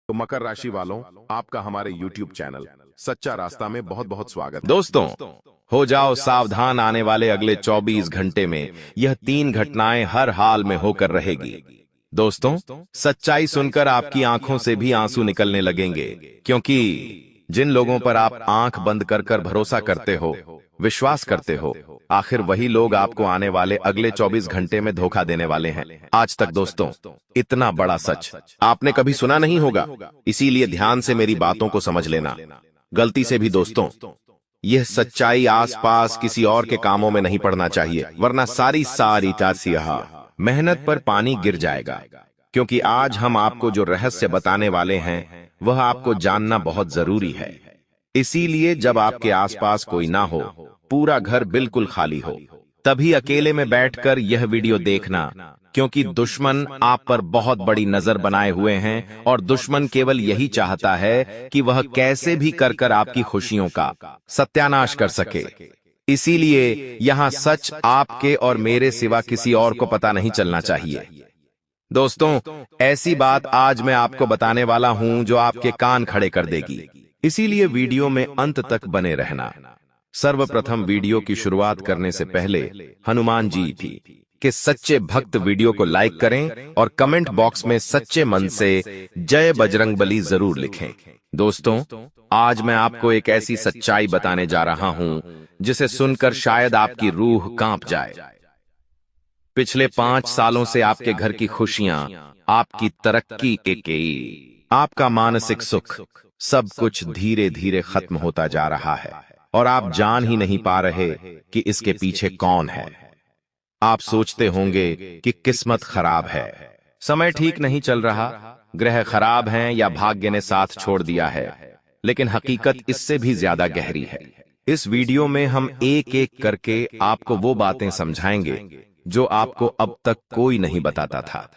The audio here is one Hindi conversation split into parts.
तो मकर राशि वालों, आपका हमारे YouTube चैनल सच्चा रास्ता में बहुत बहुत स्वागत है। दोस्तों, हो जाओ सावधान, आने वाले अगले 24 घंटे में यह 3 घटनाएं हर हाल में होकर रहेगी। दोस्तों, सच्चाई सुनकर आपकी आंखों से भी आंसू निकलने लगेंगे, क्योंकि जिन लोगों पर आप आंख बंद कर कर भरोसा करते हो, विश्वास करते हो, आखिर वही लोग आपको आने वाले अगले 24 घंटे में धोखा देने वाले हैं। आज तक दोस्तों, इतना बड़ा सच आपने कभी सुना नहीं होगा, इसीलिए ध्यान से मेरी बातों को समझ लेना। गलती से भी दोस्तों, यह सच्चाई आसपास किसी और के कामों में नहीं पड़ना चाहिए, वरना सारी तासिया मेहनत पर पानी गिर जाएगा। क्योंकि आज हम आपको जो रहस्य बताने वाले हैं, वह आपको जानना बहुत जरूरी है। इसीलिए जब आपके आसपास कोई ना हो, पूरा घर बिल्कुल खाली हो, तभी अकेले में बैठकर यह वीडियो देखना, क्योंकि दुश्मन आप पर बहुत बड़ी नजर बनाए हुए हैं और दुश्मन केवल यही चाहता है कि वह कैसे भी कर कर आपकी खुशियों का सत्यानाश कर सके। इसीलिए यहाँ सच आपके और मेरे सिवा किसी और को पता नहीं चलना चाहिए। दोस्तों, ऐसी बात आज मैं आपको बताने वाला हूं जो आपके कान खड़े कर देगी, इसीलिए वीडियो में अंत तक बने रहना। सर्वप्रथम वीडियो की शुरुआत करने से पहले हनुमान जी के सच्चे भक्त वीडियो को लाइक करें और कमेंट बॉक्स में सच्चे मन से जय बजरंगबली जरूर लिखें। दोस्तों, आज मैं आपको एक ऐसी सच्चाई बताने जा रहा हूं जिसे सुनकर शायद आपकी रूह कांप जाए। पिछले 5 सालों से आपके घर की खुशियां, आपकी तरक्की के आपका मानसिक सुख, सब कुछ धीरे धीरे खत्म होता जा रहा है और आप जान ही नहीं पा रहे कि इसके पीछे कौन है। आप सोचते होंगे कि किस्मत खराब है, समय ठीक नहीं चल रहा, ग्रह खराब हैं या भाग्य ने साथ छोड़ दिया है, लेकिन हकीकत इससे भी ज्यादा गहरी है। इस वीडियो में हम एक एक करके आपको वो बातें समझाएंगे जो आपको अब तक कोई नहीं बताता था।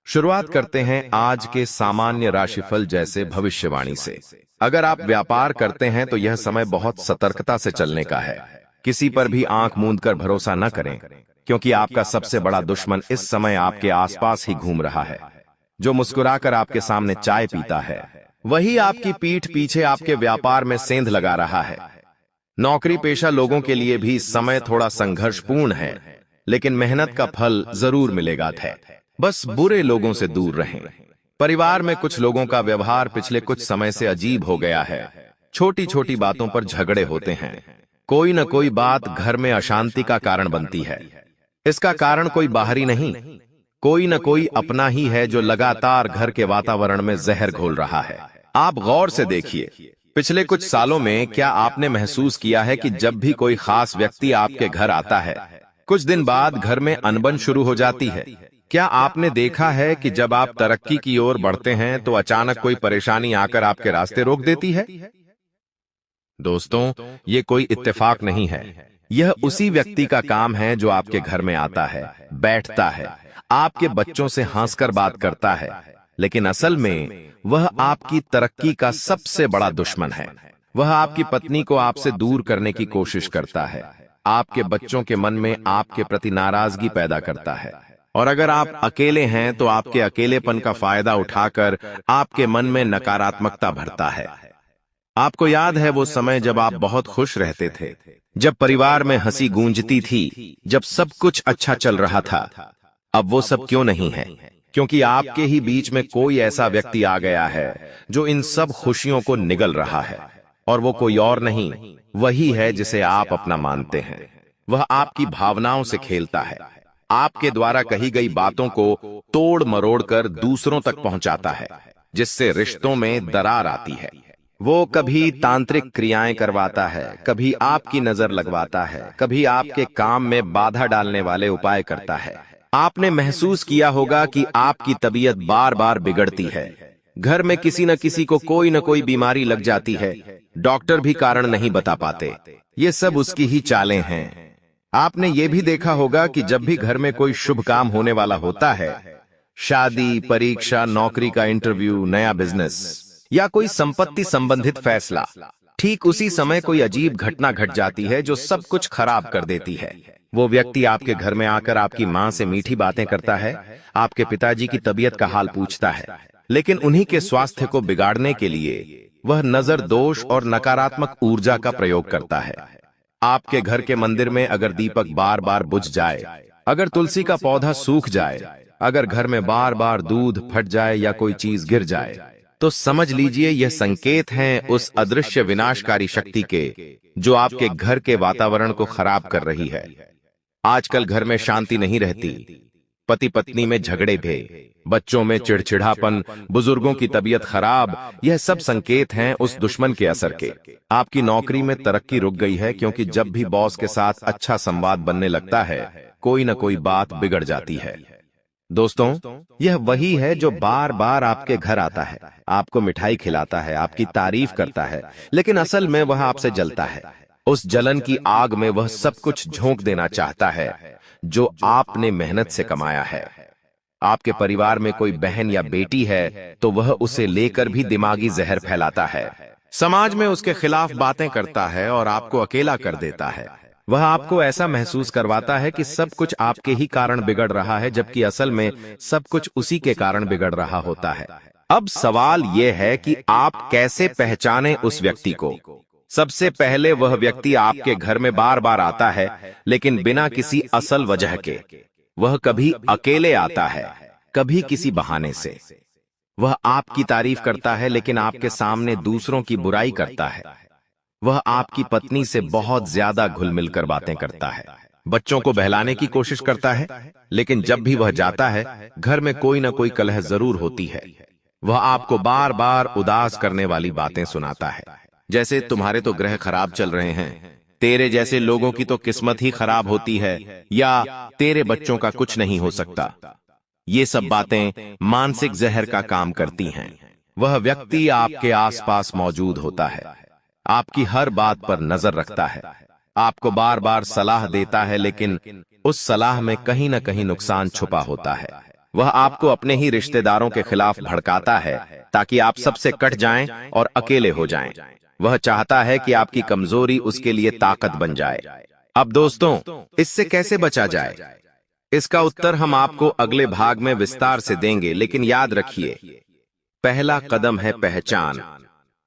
शुरुआत करते हैं आज के सामान्य राशिफल जैसे भविष्यवाणी से। अगर आप व्यापार करते हैं तो यह समय बहुत सतर्कता से चलने का है। किसी पर भी आंख मूंद कर भरोसा न करें, क्योंकि आपका सबसे बड़ा दुश्मन इस समय आपके आसपास ही घूम रहा है। जो मुस्कुराकर आपके सामने चाय पीता है, वही आपकी पीठ पीछे आपके व्यापार में सेंध लगा रहा है। नौकरी पेशा लोगों के लिए भी समय थोड़ा संघर्षपूर्ण है, लेकिन मेहनत का फल जरूर मिलेगा। बस बुरे लोगों से दूर रहें। परिवार में कुछ लोगों का व्यवहार पिछले कुछ समय से अजीब हो गया है। छोटी छोटी बातों पर झगड़े होते हैं। कोई न कोई बात घर में अशांति का कारण बनती है। इसका कारण कोई बाहरी नहीं, कोई न कोई अपना ही है जो लगातार घर के वातावरण में जहर घोल रहा है। आप गौर से देखिए, पिछले कुछ सालों में क्या आपने महसूस किया है कि जब भी कोई खास व्यक्ति आपके घर आता है, कुछ दिन बाद घर में अनबन शुरू हो जाती है? क्या आपने देखा है कि जब आप तरक्की की ओर बढ़ते हैं तो अचानक कोई परेशानी आकर आपके रास्ते रोक देती है? दोस्तों, ये कोई इत्तेफाक नहीं है। यह उसी व्यक्ति का काम है जो आपके घर में आता है, बैठता है, आपके बच्चों से हंसकर बात करता है, लेकिन असल में वह आपकी तरक्की का सबसे बड़ा दुश्मन है। वह आपकी पत्नी को आपसे दूर करने की कोशिश करता है, आपके बच्चों के मन में आपके प्रति नाराजगी पैदा करता है, और अगर आप अकेले हैं तो आपके अकेलेपन का फायदा उठाकर आपके मन में नकारात्मकता भरता है। आपको याद है वो समय जब आप बहुत खुश रहते थे, जब परिवार में हंसी गूंजती थी, जब सब कुछ अच्छा चल रहा था? अब वो सब क्यों नहीं है? क्योंकि आपके ही बीच में कोई ऐसा व्यक्ति आ गया है जो इन सब खुशियों को निगल रहा है, और वो कोई और नहीं, वही है जिसे आप अपना मानते हैं। वह आपकी भावनाओं से खेलता है, आपके द्वारा कही गई बातों को तोड़ मरोड़ कर दूसरों तक पहुंचाता है, जिससे रिश्तों में दरार आती है। वो कभी तांत्रिक क्रियाएं करवाता है, कभी आपकी नजर लगवाता है, कभी आपके काम में बाधा डालने वाले उपाय करता है। आपने महसूस किया होगा कि आपकी तबीयत बार बार बिगड़ती है, घर में किसी न किसी को कोई न कोई बीमारी लग जाती है, डॉक्टर भी कारण नहीं बता पाते। ये सब उसकी ही चालें हैं। आपने ये भी देखा होगा कि जब भी घर में कोई शुभ काम होने वाला होता है, शादी, परीक्षा, नौकरी का इंटरव्यू, नया बिजनेस या कोई संपत्ति संबंधित फैसला, ठीक उसी समय कोई अजीब घटना घट जाती है जो सब कुछ खराब कर देती है। वो व्यक्ति आपके घर में आकर आपकी माँ से मीठी बातें करता है, आपके पिताजी की तबीयत का हाल पूछता है, लेकिन उन्हीं के स्वास्थ्य को बिगाड़ने के लिए वह नजर दोष और नकारात्मक ऊर्जा का प्रयोग करता है। आपके घर के मंदिर में अगर दीपक बार बार बुझ जाए, अगर तुलसी का पौधा सूख जाए, अगर घर में बार बार दूध फट जाए या कोई चीज गिर जाए, तो समझ लीजिए यह संकेत हैं उस अदृश्य विनाशकारी शक्ति के, जो आपके घर के वातावरण को खराब कर रही है। आजकल घर में शांति नहीं रहती, पति पत्नी में झगड़े भी, बच्चों में चिड़चिड़ापन, बुजुर्गों की तबीयत खराब, यह सब संकेत हैं उस दुश्मन के असर के। आपकी नौकरी में तरक्की रुक गई है क्योंकि जब भी बॉस के साथ अच्छा संवाद बनने लगता है, कोई न कोई बात बिगड़ जाती है। दोस्तों, यह वही है जो बार बार आपके घर आता है, आपको मिठाई खिलाता है, आपकी तारीफ करता है, लेकिन असल में वह आपसे जलता है। उस जलन की आग में वह सब कुछ झोंक देना चाहता है जो आपने मेहनत से कमाया है। आपके परिवार में कोई बहन या बेटी है तो वह उसे लेकर भी दिमागी जहर फैलाता है, समाज में उसके खिलाफ बातें करता है और आपको अकेला कर देता है। वह आपको ऐसा महसूस करवाता है कि सब कुछ आपके ही कारण बिगड़ रहा है, जबकि असल में सब कुछ उसी के कारण बिगड़ रहा होता है। अब सवाल यह है कि आप कैसे पहचानें उस व्यक्ति को। सबसे पहले वह व्यक्ति आपके घर में बार बार आता है, लेकिन बिना किसी असल वजह के। वह कभी अकेले आता है, कभी किसी बहाने से। वह आपकी तारीफ करता है लेकिन आपके सामने दूसरों की बुराई करता है। वह आपकी पत्नी से बहुत ज्यादा घुल मिलकर बातें करता है, बच्चों को बहलाने की कोशिश करता है, लेकिन जब भी वह जाता है घर में कोई ना कोई कलह जरूर होती है। वह आपको बार बार उदास करने वाली बातें सुनाता है, जैसे तुम्हारे तो ग्रह खराब चल रहे हैं, तेरे जैसे लोगों की तो किस्मत ही खराब होती है, या तेरे बच्चों का कुछ नहीं हो सकता। ये सब बातें मानसिक जहर का काम करती हैं। वह व्यक्ति आपके आसपास मौजूद होता है, आपकी हर बात पर नजर रखता है, आपको बार बार सलाह देता है, लेकिन उस सलाह में कहीं न कहीं नुकसान छुपा होता है। वह आपको अपने ही रिश्तेदारों के खिलाफ भड़काता है ताकि आप सबसे कट जाएं और अकेले हो जाएं। वह चाहता है कि आपकी कमजोरी उसके लिए ताकत बन जाए। अब दोस्तों, इससे कैसे बचा जाए? इसका उत्तर हम आपको अगले भाग में विस्तार से देंगे, लेकिन याद रखिए, पहला कदम है पहचान,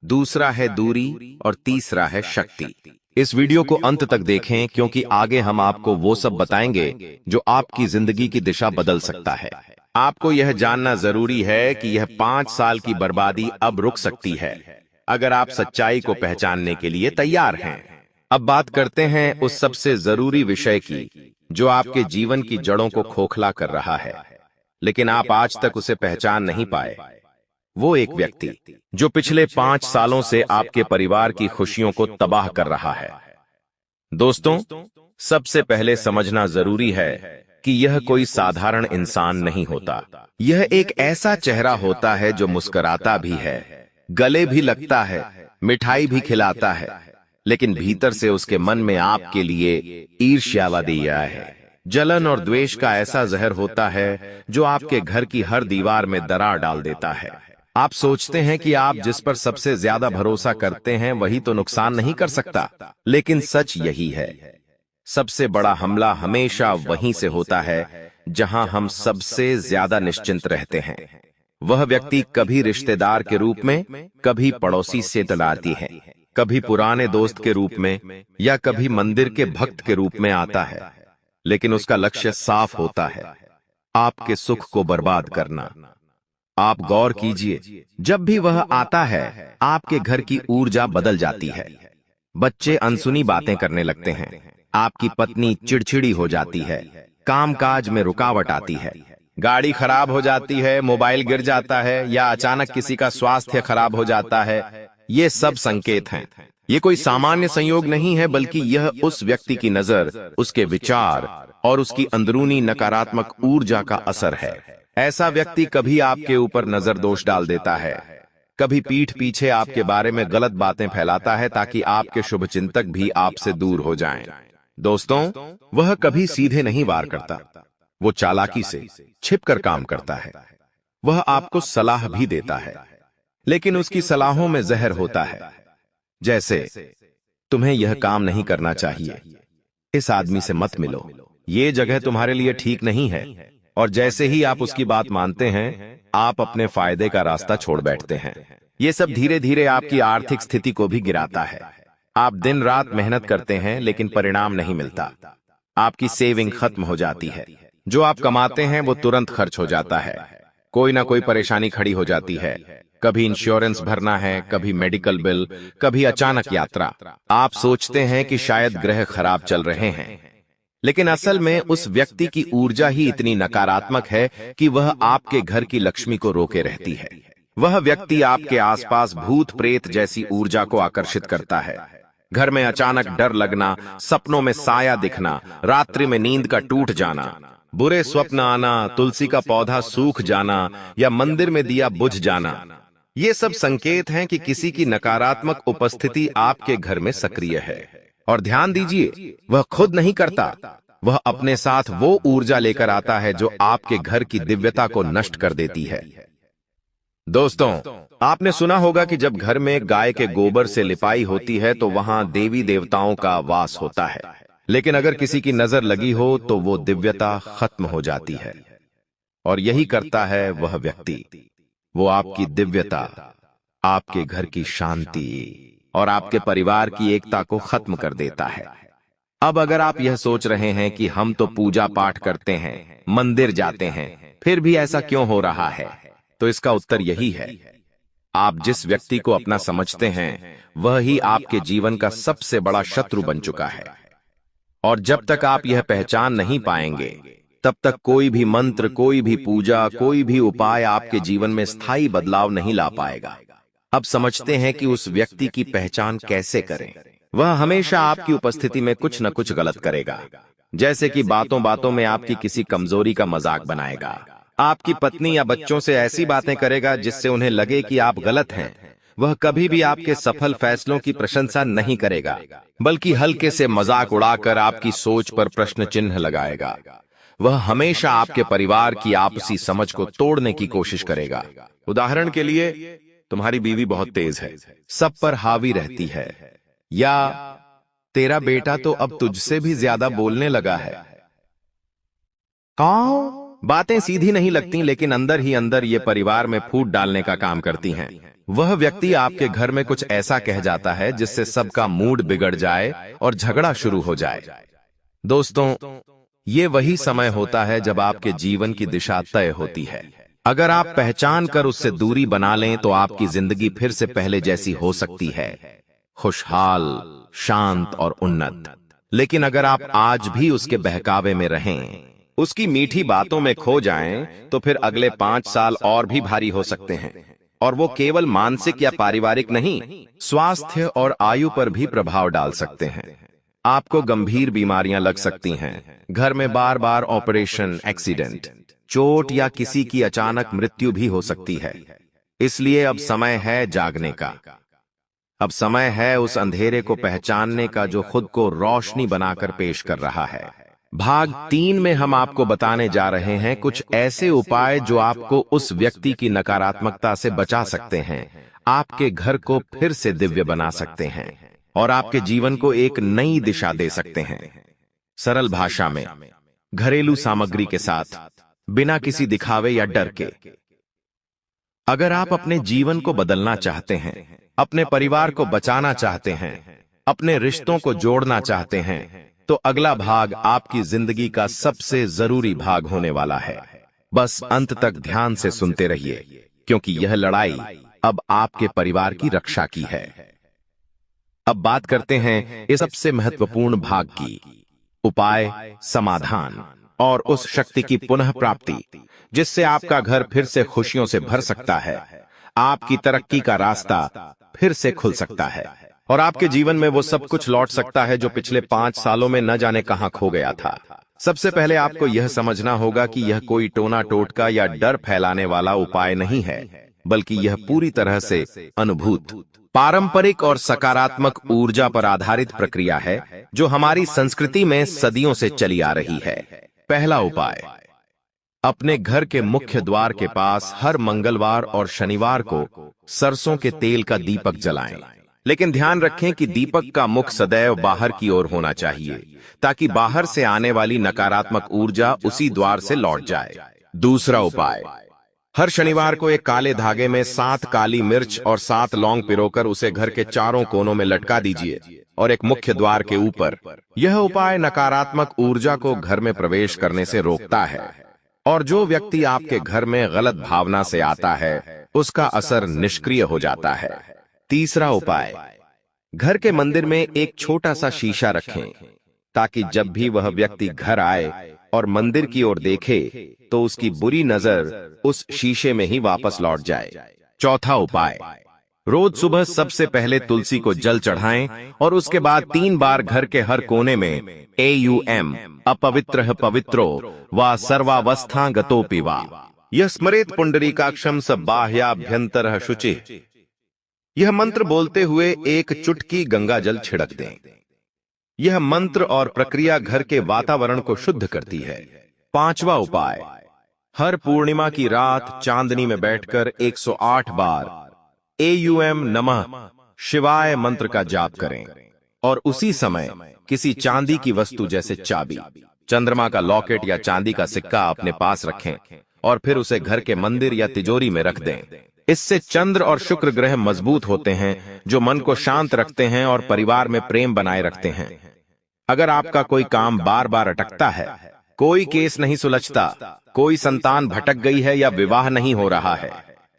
दूसरा है दूरी और तीसरा है शक्ति। इस वीडियो को अंत तक देखें क्योंकि आगे हम आपको वो सब बताएंगे जो आपकी जिंदगी की दिशा बदल सकता है। आपको यह जानना जरूरी है कि यह 5 साल की बर्बादी अब रुक सकती है अगर आप सच्चाई को पहचानने के लिए तैयार हैं। अब बात करते हैं उस सबसे जरूरी विषय की जो आपके जीवन की जड़ों को खोखला कर रहा है, लेकिन आप आज तक उसे पहचान नहीं पाए। वो एक व्यक्ति जो पिछले 5 सालों से आपके परिवार की खुशियों को तबाह कर रहा है। दोस्तों, सबसे पहले समझना जरूरी है कि यह कोई साधारण इंसान नहीं होता। यह एक ऐसा चेहरा होता है जो मुस्कुराता भी है, गले भी लगता है, मिठाई भी खिलाता है, लेकिन भीतर से उसके मन में आपके लिए ईर्ष्यावादी है। जलन और द्वेष का ऐसा जहर होता है जो आपके घर की हर दीवार में दरार डाल देता है। आप सोचते हैं कि आप जिस पर सबसे ज्यादा भरोसा करते हैं वही तो नुकसान नहीं कर सकता, लेकिन सच यही है। सबसे बड़ा हमला हमेशा वहीं से होता है जहां हम सबसे ज्यादा निश्चिंत रहते हैं। वह व्यक्ति कभी रिश्तेदार के रूप में, कभी पड़ोसी से तलाती है, कभी पुराने दोस्त के रूप में, या कभी मंदिर के भक्त के रूप में आता है, लेकिन उसका लक्ष्य साफ होता है, आपके सुख को बर्बाद करना। आप गौर कीजिए, जब भी वह आता है आपके घर की ऊर्जा बदल जाती है। बच्चे अनसुनी बातें करने लगते हैं, आपकी पत्नी चिड़चिड़ी हो जाती है, कामकाज में रुकावट आती है, गाड़ी खराब हो जाती है, मोबाइल गिर जाता है, या अचानक किसी का स्वास्थ्य खराब हो जाता है। ये सब संकेत हैं। ये कोई सामान्य संयोग नहीं है, बल्कि यह उस व्यक्ति की नजर, उसके विचार और उसकी अंदरूनी नकारात्मक ऊर्जा का असर है। ऐसा व्यक्ति कभी आपके ऊपर नजर दोष डाल देता है, कभी पीठ पीछे आपके बारे में गलत बातें फैलाता है ताकि आपके शुभचिंतक भी आपसे दूर हो जाएं। दोस्तों, वह कभी सीधे नहीं वार करता, वो चालाकी से छिपकर काम करता है। वह आपको सलाह भी देता है, लेकिन उसकी सलाहों में जहर होता है। जैसे, तुम्हें यह काम नहीं करना चाहिए, इस आदमी से मत मिलो, ये जगह तुम्हारे लिए ठीक नहीं है, और जैसे ही आप उसकी बात मानते हैं, आप अपने फायदे का रास्ता छोड़ बैठते हैं। ये सब धीरे धीरे आपकी आर्थिक स्थिति को भी गिराता है। आप दिन रात मेहनत करते हैं लेकिन परिणाम नहीं मिलता। आपकी सेविंग खत्म हो जाती है। जो आप कमाते हैं वो तुरंत खर्च हो जाता है। कोई ना कोई परेशानी खड़ी हो जाती है। कभी इंश्योरेंस भरना है, कभी मेडिकल बिल, कभी अचानक यात्रा। आप सोचते हैं कि शायद ग्रह खराब चल रहे हैं, लेकिन असल में उस व्यक्ति की ऊर्जा ही इतनी नकारात्मक है कि वह आपके घर की लक्ष्मी को रोके रहती है। वह व्यक्ति आपके आसपास भूत प्रेत जैसी ऊर्जा को आकर्षित करता है। घर में अचानक डर लगना, सपनों में साया दिखना, रात्रि में नींद का टूट जाना, बुरे स्वप्न आना, तुलसी का पौधा सूख जाना या मंदिर में दिया बुझ जाना, ये सब संकेत हैं कि किसी की नकारात्मक उपस्थिति आपके घर में सक्रिय है। और ध्यान दीजिए, वह खुद नहीं करता, वह अपने साथ वो ऊर्जा लेकर आता है जो आपके घर की दिव्यता को नष्ट कर देती है। दोस्तों, आपने सुना होगा कि जब घर में गाय के गोबर से लिपाई होती है तो वहां देवी देवताओं का वास होता है, लेकिन अगर किसी की नजर लगी हो तो वो दिव्यता खत्म हो जाती है। और यही करता है वह व्यक्ति। वो आपकी दिव्यता, आपके घर की शांति और आपके परिवार की एकता को खत्म कर देता है। अब अगर आप यह सोच रहे हैं कि हम तो पूजा पाठ करते हैं, मंदिर जाते हैं, फिर भी ऐसा क्यों हो रहा है, तो इसका उत्तर यही है। आप जिस व्यक्ति को अपना समझते हैं, वह ही आपके जीवन का सबसे बड़ा शत्रु बन चुका है। और जब तक आप यह पहचान नहीं पाएंगे, तब तक कोई भी मंत्र, कोई भी पूजा, कोई भी उपाय आपके जीवन में स्थायी बदलाव नहीं ला पाएगा। अब समझते हैं कि उस व्यक्ति की पहचान कैसे करें। वह हमेशा आपकी उपस्थिति में कुछ न कुछ गलत करेगा, जैसे कि बातों बातों में आपकी किसी कमजोरी का मजाक बनाएगा। आपकी पत्नी या बच्चों से ऐसी बातें करेगा जिससे उन्हें लगे कि आप गलत हैं। वह कभी भी आपके सफल फैसलों की प्रशंसा नहीं करेगा, बल्कि हल्के से मजाक उड़ाकर आपकी सोच पर प्रश्न चिन्ह लगाएगा। वह हमेशा आपके परिवार की आपसी समझ को तोड़ने की कोशिश करेगा। उदाहरण के लिए, तुम्हारी बीवी बहुत तेज है, सब पर हावी रहती है, या तेरा बेटा तो अब तुझसे भी ज्यादा बोलने लगा है। बातें सीधी नहीं लगती, लेकिन अंदर ही अंदर ये परिवार में फूट डालने का काम करती हैं। वह व्यक्ति आपके घर में कुछ ऐसा कह जाता है जिससे सबका मूड बिगड़ जाए और झगड़ा शुरू हो जाए। दोस्तों, ये वही समय होता है जब आपके जीवन की दिशा तय होती है। अगर आप पहचान कर उससे दूरी बना लें तो आपकी जिंदगी फिर से पहले जैसी हो सकती है, खुशहाल, शांत और उन्नत। लेकिन अगर आप आज भी उसके बहकावे में रहें, उसकी मीठी बातों में खो जाएं, तो फिर अगले 5 साल और भी भारी हो सकते हैं। और वो केवल मानसिक या पारिवारिक नहीं, स्वास्थ्य और आयु पर भी प्रभाव डाल सकते हैं। आपको गंभीर बीमारियां लग सकती हैं, घर में बार बार ऑपरेशन, एक्सीडेंट, चोट या किसी की अचानक मृत्यु भी हो सकती है। इसलिए अब समय है जागने का। अब समय है उस अंधेरे को पहचानने का जो खुद को रोशनी बनाकर पेश कर रहा है। भाग 3 में हम आपको बताने जा रहे हैं कुछ ऐसे उपाय जो आपको उस व्यक्ति की नकारात्मकता से बचा सकते हैं, आपके घर को फिर से दिव्य बना सकते हैं और आपके जीवन को एक नई दिशा दे सकते हैं। सरल भाषा में, घरेलू सामग्री के साथ, बिना किसी दिखावे या डर के। अगर आप अपने जीवन को बदलना चाहते हैं, अपने परिवार को बचाना चाहते हैं, अपने रिश्तों को जोड़ना चाहते हैं, तो अगला भाग आपकी जिंदगी का सबसे जरूरी भाग होने वाला है। बस अंत तक ध्यान से सुनते रहिए, क्योंकि यह लड़ाई अब आपके परिवार की रक्षा की है। अब बात करते हैं इस सबसे महत्वपूर्ण भाग की, उपाय, समाधान और उस शक्ति की पुनः प्राप्ति जिससे आपका घर फिर से खुशियों से भर सकता है, आपकी तरक्की का रास्ता फिर से खुल सकता है और आपके जीवन में वो सब कुछ लौट सकता है जो पिछले 5 सालों में न जाने कहां खो गया था। सबसे पहले आपको यह समझना होगा कि यह कोई टोना टोटका या डर फैलाने वाला उपाय नहीं है, बल्कि यह पूरी तरह से अनुभूत, पारंपरिक और सकारात्मक ऊर्जा पर आधारित प्रक्रिया है जो हमारी संस्कृति में सदियों से चली आ रही है। पहला उपाय, अपने घर के मुख्य द्वार के पास हर मंगलवार और शनिवार को सरसों के तेल का दीपक जलाएं। लेकिन ध्यान रखें कि दीपक का मुख सदैव बाहर की ओर होना चाहिए, ताकि बाहर से आने वाली नकारात्मक ऊर्जा उसी द्वार से लौट जाए। दूसरा उपाय, हर शनिवार को एक काले धागे में 7 काली मिर्च और 7 लौंग पिरोकर उसे घर के चारों कोनों में लटका दीजिए और एक मुख्य द्वार के ऊपर। यह उपाय नकारात्मक ऊर्जा को घर में प्रवेश करने से रोकता है, और जो व्यक्ति आपके घर में गलत भावना से आता है उसका असर निष्क्रिय हो जाता है। तीसरा उपाय, घर के मंदिर में एक छोटा सा शीशा रखें, ताकि जब भी वह व्यक्ति घर आए और मंदिर की ओर देखे तो उसकी बुरी नजर उस शीशे में ही वापस लौट जाए। चौथा उपाय, रोज सुबह सबसे पहले तुलसी को जल चढ़ाएं और उसके बाद 3 बार घर के हर कोने में AUM अपवित्रः पवित्रो वा सर्वावस्था गतोपि वा यह स्मरेत पुंडरीकाक्षं स बाह्याभ्यंतरः शुचिः, यह मंत्र बोलते हुए एक चुटकी गंगा जल छिड़क दें। यह मंत्र और प्रक्रिया घर के वातावरण को शुद्ध करती है। पांचवा उपाय, हर पूर्णिमा की रात चांदनी में बैठकर 108 बार AUM नमः शिवाय मंत्र का जाप करें और उसी समय किसी चांदी की वस्तु जैसे चाबी, चंद्रमा का लॉकेट या चांदी का सिक्का अपने पास रखें और फिर उसे घर के मंदिर या तिजोरी में रख दें। इससे चंद्र और शुक्र ग्रह मजबूत होते हैं, जो मन को शांत रखते हैं और परिवार में प्रेम बनाए रखते हैं। अगर आपका कोई काम बार बार अटकता है, कोई केस नहीं सुलझता, कोई संतान भटक गई है या विवाह नहीं हो रहा है,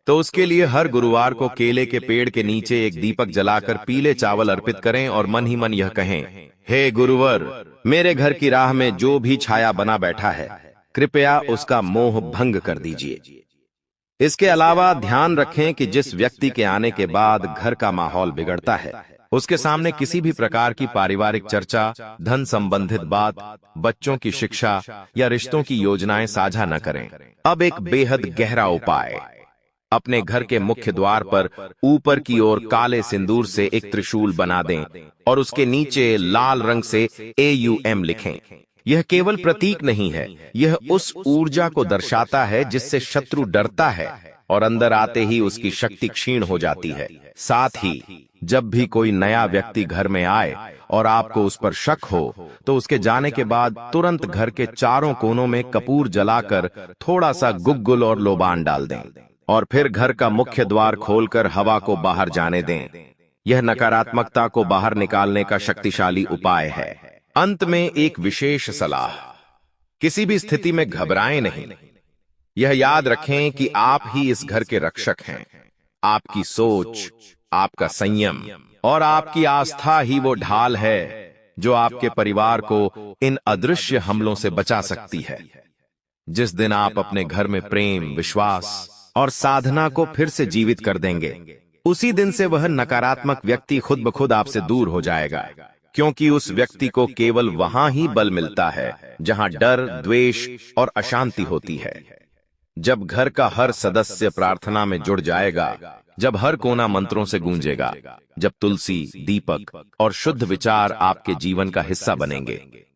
तो उसके लिए हर गुरुवार को केले के पेड़ के नीचे एक दीपक जलाकर पीले चावल अर्पित करें और मन ही मन यह कहें, हे गुरुवर, मेरे घर की राह में जो भी छाया बना बैठा है, कृपया उसका मोह भंग कर दीजिए। इसके अलावा ध्यान रखें कि जिस व्यक्ति के आने के बाद घर का माहौल बिगड़ता है, उसके सामने किसी भी प्रकार की पारिवारिक चर्चा, धन संबंधित बात, बच्चों की शिक्षा या रिश्तों की योजनाएं साझा न करें। अब एक बेहद गहरा उपाय, अपने घर के मुख्य द्वार पर ऊपर की ओर काले सिंदूर से एक त्रिशूल बना दें और उसके नीचे लाल रंग से AUM लिखें। यह केवल प्रतीक नहीं है, यह उस ऊर्जा को दर्शाता है जिससे शत्रु डरता है और अंदर आते ही उसकी शक्ति क्षीण हो जाती है। साथ ही जब भी कोई नया व्यक्ति घर में आए और आपको उस पर शक हो, तो उसके जाने के बाद तुरंत घर के चारों कोनों में कपूर जलाकर थोड़ा सा गुग्गुल और लोबान डाल दें और फिर घर का मुख्य द्वार खोलकर हवा को बाहर जाने दें। यह नकारात्मकता को बाहर निकालने का शक्तिशाली उपाय है। अंत में एक विशेष सलाह, किसी भी स्थिति में घबराएं नहीं। यह याद रखें कि आप ही इस घर के रक्षक हैं। आपकी सोच, आपका संयम और आपकी आस्था ही वो ढाल है जो आपके परिवार को इन अदृश्य हमलों से बचा सकती है। जिस दिन आप अपने घर में प्रेम, विश्वास और साधना को फिर से जीवित कर देंगे, उसी दिन से वह नकारात्मक व्यक्ति खुद ब खुद आपसे दूर हो जाएगा, क्योंकि उस व्यक्ति को केवल वहां ही बल मिलता है जहां डर, द्वेष और अशांति होती है। जब घर का हर सदस्य प्रार्थना में जुड़ जाएगा, जब हर कोना मंत्रों से गूंजेगा, जब तुलसी, दीपक और शुद्ध विचार आपके जीवन का हिस्सा बनेंगे,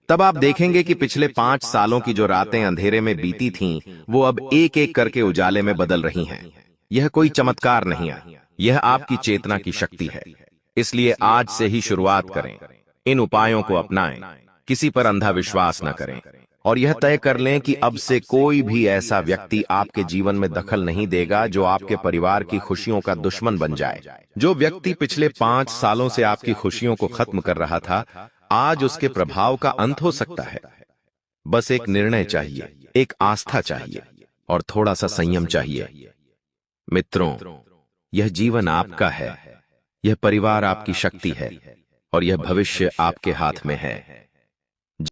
तब आप देखेंगे कि पिछले 5 सालों की जो रातें अंधेरे में बीती थीं, वो अब एक एक करके उजाले में बदल रही हैं। यह कोई चमत्कार नहीं है, यह आपकी चेतना की शक्ति है। इसलिए आज से ही शुरुआत करें, इन उपायों को अपनाएं, किसी पर अंधा विश्वास न करें और यह तय कर लें कि अब से कोई भी ऐसा व्यक्ति आपके जीवन में दखल नहीं देगा जो आपके परिवार की खुशियों का दुश्मन बन जाए। जो व्यक्ति पिछले 5 सालों से आपकी खुशियों को खत्म कर रहा था, आज उसके प्रभाव का अंत हो सकता है। बस एक निर्णय चाहिए, एक आस्था चाहिए और थोड़ा सा संयम चाहिए। मित्रों, यह जीवन आपका है, यह परिवार आपकी शक्ति है और यह भविष्य आपके हाथ में है।